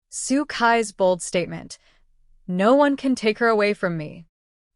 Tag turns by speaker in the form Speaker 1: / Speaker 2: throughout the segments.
Speaker 1: Su Kai's bold statement, "No one can take her away from me."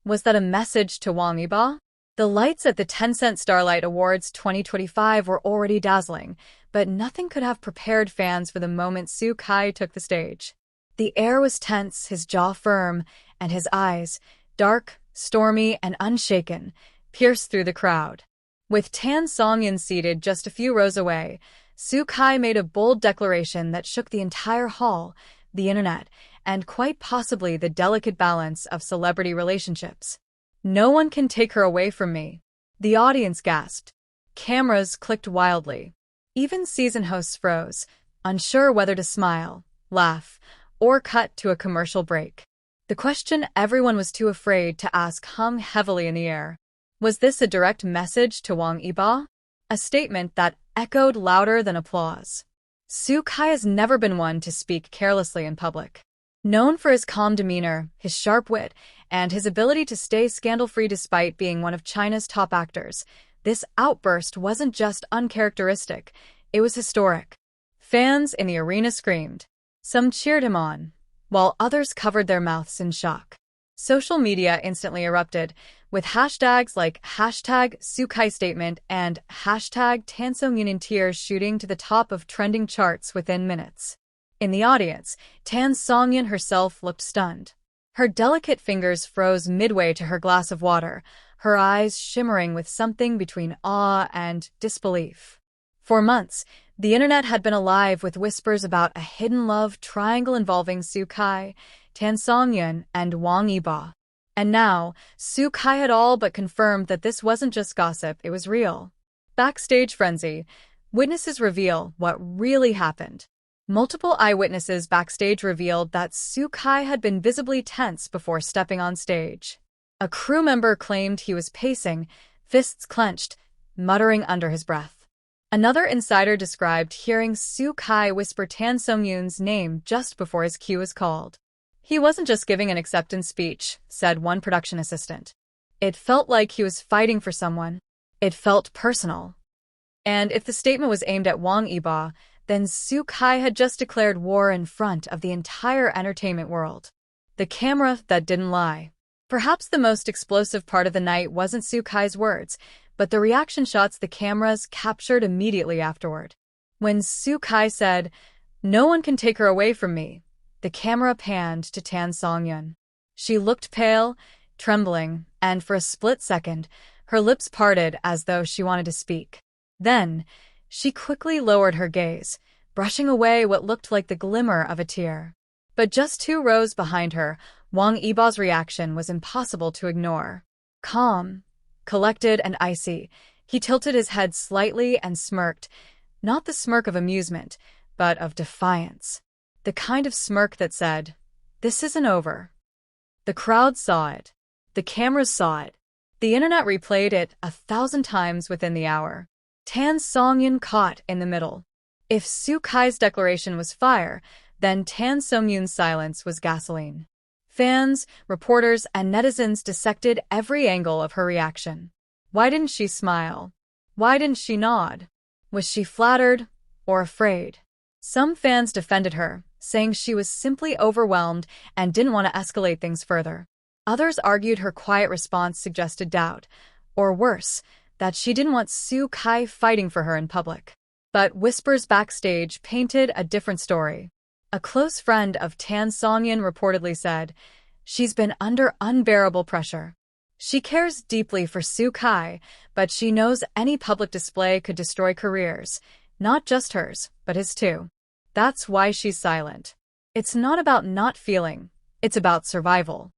Speaker 1: Was that a message to Wang Yibo? The lights at the Tencent Starlight Awards 2025 were already dazzling, but nothing could have prepared fans for the moment Su Kai took the stage. The air was tense, his jaw firm, and his eyes, dark, stormy, and unshaken, pierced through the crowd. With Tan Songyan seated just a few rows away, Su Kai made a bold declaration that shook the entire hall, the internet, and quite possibly the delicate balance of celebrity relationships. "No one can take her away from me." The audience gasped. Cameras clicked wildly. Even season hosts froze, unsure whether to smile, laugh, or cut to a commercial break. The question everyone was too afraid to ask hung heavily in the air. Was this a direct message to Wang Yibo? A statement that echoed louder than applause. Su Kai has never been one to speak carelessly in public. Known for his calm demeanor, his sharp wit, and his ability to stay scandal-free despite being one of China's top actors, this outburst wasn't just uncharacteristic, it was historic. Fans in the arena screamed. Some cheered him on, while others covered their mouths in shock. Social media instantly erupted, with hashtags like #SuKaiStatement and #TanSongyan in tears shooting to the top of trending charts within minutes. In the audience, Tan Songyan herself looked stunned. Her delicate fingers froze midway to her glass of water, her eyes shimmering with something between awe and disbelief. For months, the internet had been alive with whispers about a hidden love triangle involving Su Kai, Tan Songyan, and Wang Yibo. And now, Su Kai had all but confirmed that this wasn't just gossip, it was real. Backstage Frenzy. Witnesses reveal what really happened. Multiple eyewitnesses backstage revealed that Su Kai had been visibly tense before stepping on stage. A crew member claimed he was pacing, fists clenched, muttering under his breath. Another insider described hearing Su Kai whisper Tan Songyan's name just before his cue was called. "He wasn't just giving an acceptance speech," said one production assistant. "It felt like he was fighting for someone. It felt personal." And if the statement was aimed at Wang Yibo, then Su Kai had just declared war in front of the entire entertainment world. The camera that didn't lie. Perhaps the most explosive part of the night wasn't Su Kai's words, but the reaction shots the cameras captured immediately afterward. When Su Kai said, "No one can take her away from me," the camera panned to Tan Songyan. She looked pale, trembling, and for a split second, her lips parted as though she wanted to speak. Then, she quickly lowered her gaze, brushing away what looked like the glimmer of a tear. But just 2 rows behind her, Wang Yibo's reaction was impossible to ignore. Calm, collected, and icy, he tilted his head slightly and smirked, not the smirk of amusement, but of defiance. The kind of smirk that said, "This isn't over." The crowd saw it. The cameras saw it. The internet replayed it 1,000 times within the hour. Tan Songyan caught in the middle. If Su Kai's declaration was fire, then Tan Songyan's silence was gasoline. Fans, reporters, and netizens dissected every angle of her reaction. Why didn't she smile? Why didn't she nod? Was she flattered or afraid? Some fans defended her, saying she was simply overwhelmed and didn't want to escalate things further. Others argued her quiet response suggested doubt, or worse, that she didn't want Su Kai fighting for her in public. But whispers backstage painted a different story. A close friend of Tan Songyan reportedly said, "She's been under unbearable pressure. She cares deeply for Su Kai, but she knows any public display could destroy careers, not just hers, but his too. That's why she's silent. It's not about not feeling, it's about survival."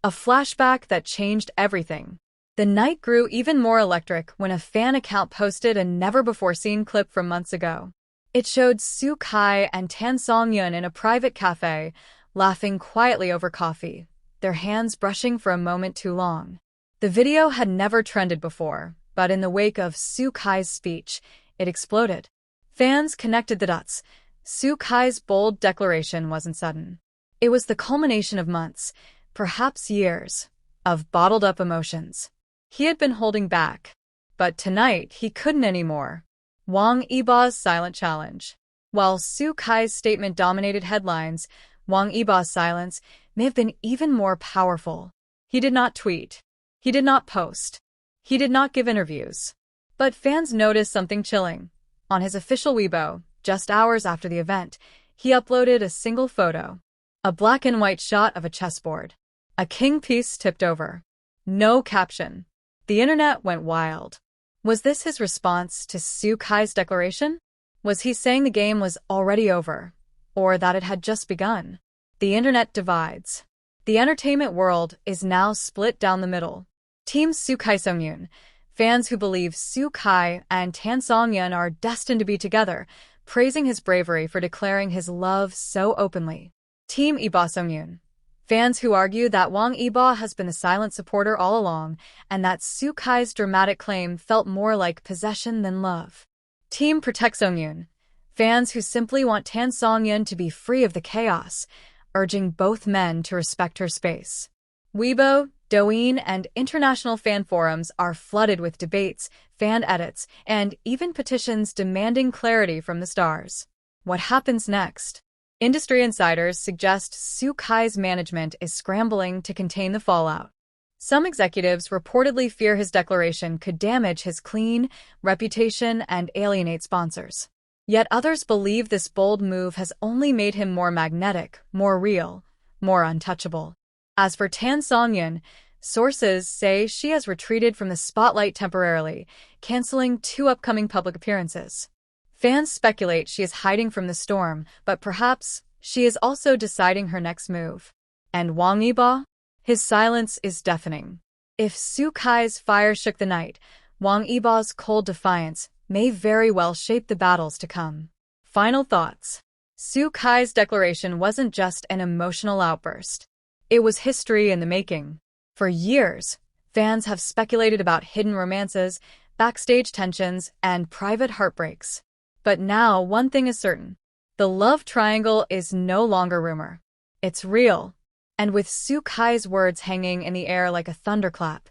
Speaker 1: A flashback that changed everything. The night grew even more electric when a fan account posted a never-before-seen clip from months ago. It showed Su Kai and Tan Songyan in a private cafe, laughing quietly over coffee, their hands brushing for a moment too long. The video had never trended before, but in the wake of Su Kai's speech, it exploded. Fans connected the dots. Su Kai's bold declaration wasn't sudden. It was the culmination of months, perhaps years, of bottled-up emotions. He had been holding back, but tonight he couldn't anymore. Wang Yibo's silent challenge. While Soo Kai's statement dominated headlines, Wang Yibo's silence may have been even more powerful. He did not tweet. He did not post. He did not give interviews. But fans noticed something chilling. On his official Weibo, just hours after the event, he uploaded a single photo. A black and white shot of a chessboard. A king piece tipped over. No caption. The internet went wild. Was this his response to Soo Kai's declaration? Was he saying the game was already over, or that it had just begun? The internet divides. The entertainment world is now split down the middle. Team Soo Kai Sung-yoon, fans who believe Soo Kai and Tan Song-yeon are destined to be together, praising his bravery for declaring his love so openly. Team Yibo Sung-yoon, fans who argue that Wang Yibo has been the silent supporter all along and that Soo Kai's dramatic claim felt more like possession than love. Team Protect Sung-yoon, fans who simply want Tan Song-yeon to be free of the chaos, urging both men to respect her space. Weibo, Douyin, and international fan forums are flooded with debates, fan edits, and even petitions demanding clarity from the stars. What happens next? Industry insiders suggest Soo Kai's management is scrambling to contain the fallout. Some executives reportedly fear his declaration could damage his clean reputation and alienate sponsors. Yet others believe this bold move has only made him more magnetic, more real, more untouchable. As for Tan Song-yeon, sources say she has retreated from the spotlight temporarily, canceling 2 upcoming public appearances. Fans speculate she is hiding from the storm, but perhaps she is also deciding her next move. And Wang Yibo? His silence is deafening. If Soo Kai's fire shook the night, Wang Yibo's cold defiance may very well shape the battles to come. Final thoughts. Soo Kai's declaration wasn't just an emotional outburst. It was history in the making. For years, fans have speculated about hidden romances, backstage tensions, and private heartbreaks. But now one thing is certain. The love triangle is no longer rumor. It's real. And with Soo Kai's words hanging in the air like a thunderclap,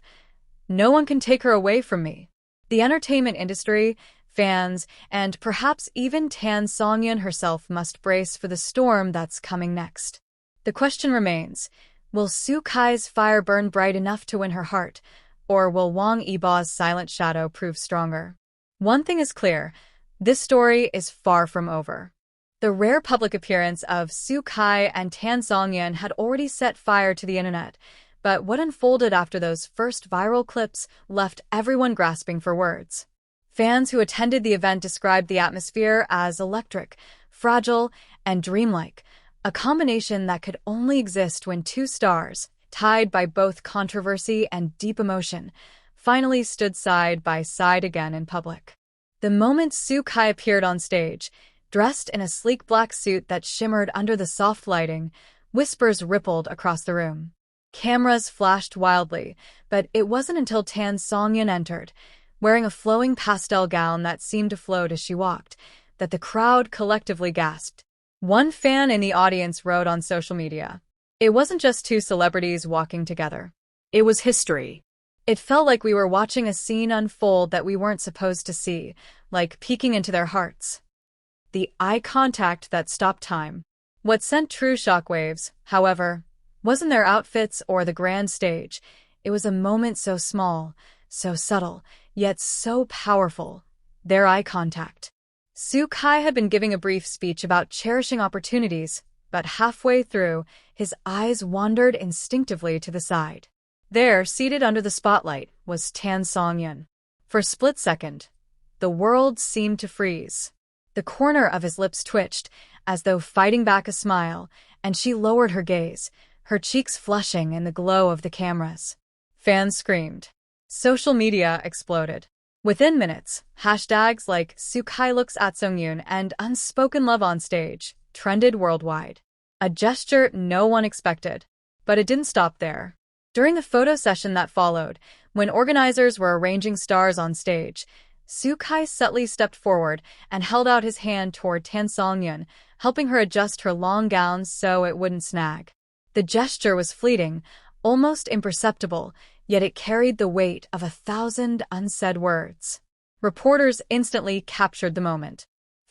Speaker 1: no one can take her away from me. The entertainment industry, fans, and perhaps even Tan Song-yeon herself must brace for the storm that's coming next. The question remains, will Soo Kai's fire burn bright enough to win her heart, or will Wang Yibo's silent shadow prove stronger? One thing is clear, this story is far from over. The rare public appearance of Soo Kai and Tan Song-yeon had already set fire to the internet, but what unfolded after those first viral clips left everyone grasping for words. Fans who attended the event described the atmosphere as electric, fragile, and dreamlike, a combination that could only exist when 2 stars, tied by both controversy and deep emotion, finally stood side by side again in public. The moment Soo Kai appeared on stage, dressed in a sleek black suit that shimmered under the soft lighting, whispers rippled across the room. Cameras flashed wildly, but it wasn't until Tan Song-yeon entered, wearing a flowing pastel gown that seemed to float as she walked, that the crowd collectively gasped. One fan in the audience wrote on social media, "It wasn't just 2 celebrities walking together. It was history. It felt like we were watching a scene unfold that we weren't supposed to see, like peeking into their hearts." The eye contact that stopped time. What sent true shockwaves, however, wasn't their outfits or the grand stage. It was a moment so small, so subtle, yet so powerful. Their eye contact. Soo Kai had been giving a brief speech about cherishing opportunities, but halfway through, his eyes wandered instinctively to the side. There, seated under the spotlight, was Tan Song-yeon. For a split second, the world seemed to freeze. The corner of his lips twitched, as though fighting back a smile, and she lowered her gaze, her cheeks flushing in the glow of the cameras. Fans screamed. Social media exploded. Within minutes, hashtags like Soo Kai looks at Sung-yoon and unspoken love on stage trended worldwide. A gesture no one expected. But it didn't stop there. During the photo session that followed, when organizers were arranging stars on stage, Soo Kai subtly stepped forward and held out his hand toward Tan Song-yeon, helping her adjust her long gown so it wouldn't snag. The gesture was fleeting, almost imperceptible, yet it carried the weight of 1,000 unsaid words. Reporters instantly captured the moment.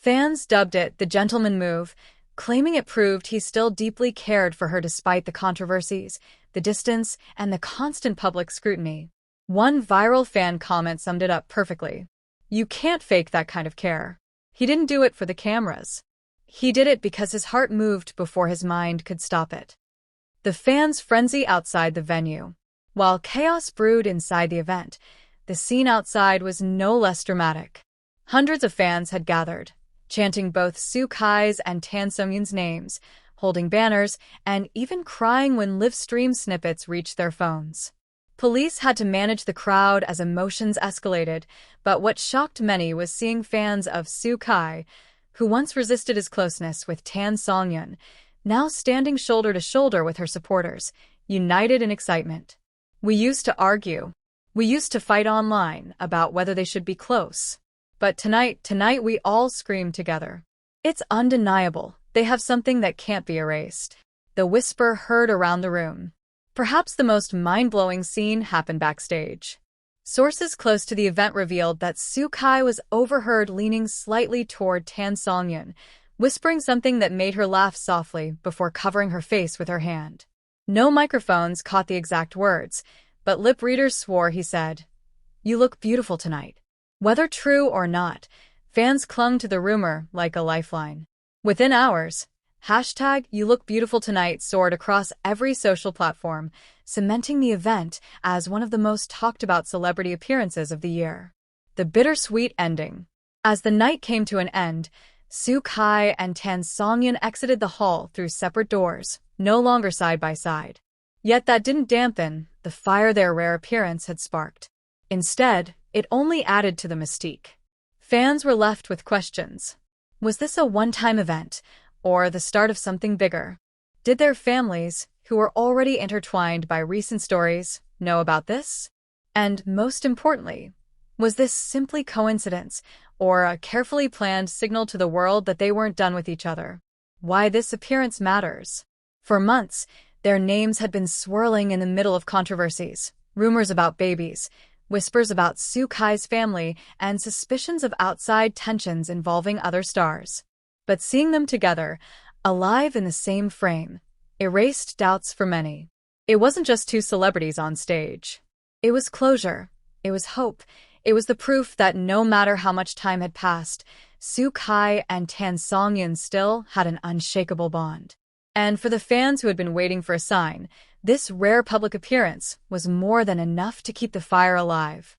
Speaker 1: Fans dubbed it the gentleman move, claiming it proved he still deeply cared for her despite the controversies, the distance, and the constant public scrutiny. One viral fan comment summed it up perfectly. "You can't fake that kind of care." He didn't do it for the cameras. He did it because his heart moved before his mind could stop it. The fans' frenzy outside the venue. While chaos brewed inside the event, the scene outside was no less dramatic. Hundreds of fans had gathered, chanting both Soo Kai's and Tan Sung-yoon's names, holding banners, and even crying when live stream snippets reached their phones. Police had to manage the crowd as emotions escalated, but what shocked many was seeing fans of Soo Kai, who once resisted his closeness with Tan Sung-yoon, now standing shoulder to shoulder with her supporters, united in excitement. "We used to argue. We used to fight online about whether they should be close. But tonight we all screamed together. It's undeniable. They have something that can't be erased." The whisper heard around the room. Perhaps the most mind-blowing scene happened backstage. Sources close to the event revealed that Soo Kai was overheard leaning slightly toward Tan Sung-yoon, whispering something that made her laugh softly before covering her face with her hand. No microphones caught the exact words, but lip readers swore he said, "You look beautiful tonight." Whether true or not, fans clung to the rumor like a lifeline. Within hours, #YouLookBeautifulTonight soared across every social platform, cementing the event as one of the most talked-about celebrity appearances of the year. The bittersweet ending. As the night came to an end, Soo Kai and Tan Sung-yoon exited the hall through separate doors, no longer side by side. Yet that didn't dampen the fire their rare appearance had sparked. Instead, it only added to the mystique. Fans were left with questions. Was this a one-time event, or the start of something bigger? Did their families, who were already intertwined by recent stories, know about this? And most importantly, was this simply coincidence, or a carefully planned signal to the world that they weren't done with each other? Why this appearance matters. For months, their names had been swirling in the middle of controversies, rumors about babies, whispers about Soo Kai's family, and suspicions of outside tensions involving other stars. But seeing them together, alive in the same frame, erased doubts for many. It wasn't just two celebrities on stage. It was closure. It was hope. It was the proof that no matter how much time had passed, Soo Kai and Tan Sung-yoon still had an unshakable bond. And for the fans who had been waiting for a sign, this rare public appearance was more than enough to keep the fire alive.